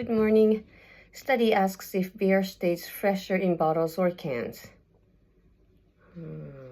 Good morning. Study asks if beer stays fresher in bottles or cans.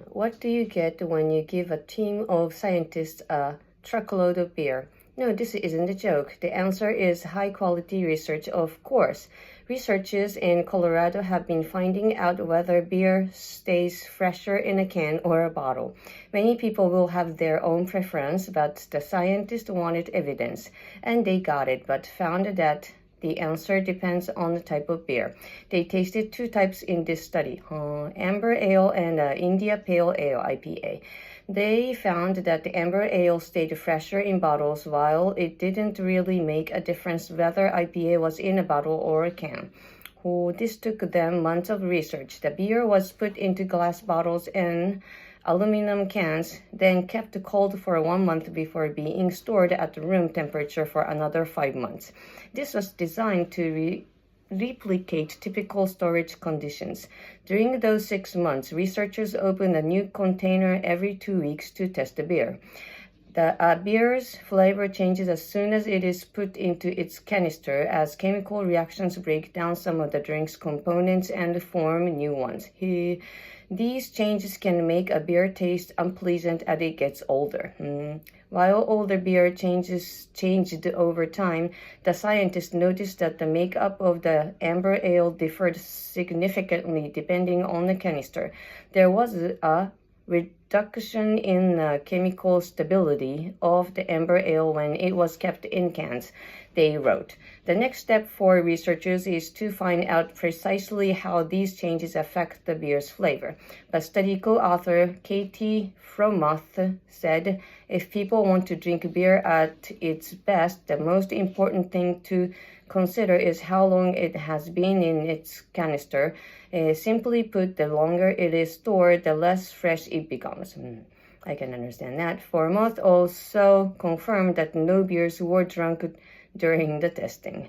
What do you get when you give a team of scientists a truckload of beer? No, this isn't a joke. The answer is high quality research, of course. Researchers in Colorado have been finding out whether beer stays fresher in a can or a bottle. Many people will have their own preference, but the scientists wanted evidence, and they got it, but found that the answer depends on the type of beer. They tasted two types in this study, Amber Ale and India Pale Ale IPA. They found that the Amber Ale stayed fresher in bottles, while it didn't really make a difference whether IPA was in a bottle or a can. This took them months of research. The beer was put into glass bottles and aluminum cans, then kept cold for 1 month before being stored at room temperature for another 5 months. This was designed to replicate typical storage conditions. During those 6 months, researchers opened a new container every 2 weeks to test the beer. The beer's flavor changes as soon as it is put into its canister, as chemical reactions break down some of the drink's components and form new ones. These changes can make a beer taste unpleasant as it gets older. While older beer changed over time, the scientists noticed that the makeup of the amber ale differed significantly depending on the canister. There was a reduction in the chemical stability of the amber ale when it was kept in cans, they wrote. The next step for researchers is to find out precisely how these changes affect the beer's flavor. But study co-author Katie Fromoth said, if people want to drink beer at its best, the most important thing to consider is how long it has been in its canister. Simply put, the longer it is stored, the less fresh it becomes. I can understand that. Formoth also confirmed that no beers were drunk during the testing.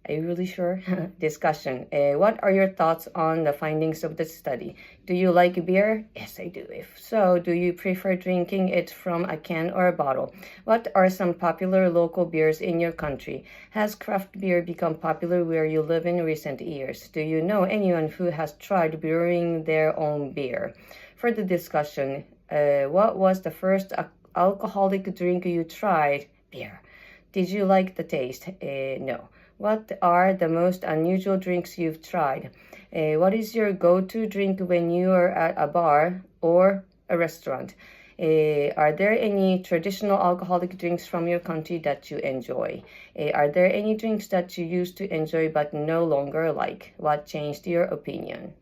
Are you really sure? Discussion. What are your thoughts on the findings of the study? Do you like beer? Yes, I do. If so, do you prefer drinking it from a can or a bottle? What are some popular local beers in your country? Has craft beer become popular where you live in recent years? Do you know anyone who has tried brewing their own beer? For the discussion, what was the first alcoholic drink you tried? Beer. Did you like the taste? No. What are the most unusual drinks you've tried? What is your go-to drink when you are at a bar or a restaurant? Are there any traditional alcoholic drinks from your country that you enjoy? Are there any drinks that you used to enjoy but no longer like? What changed your opinion?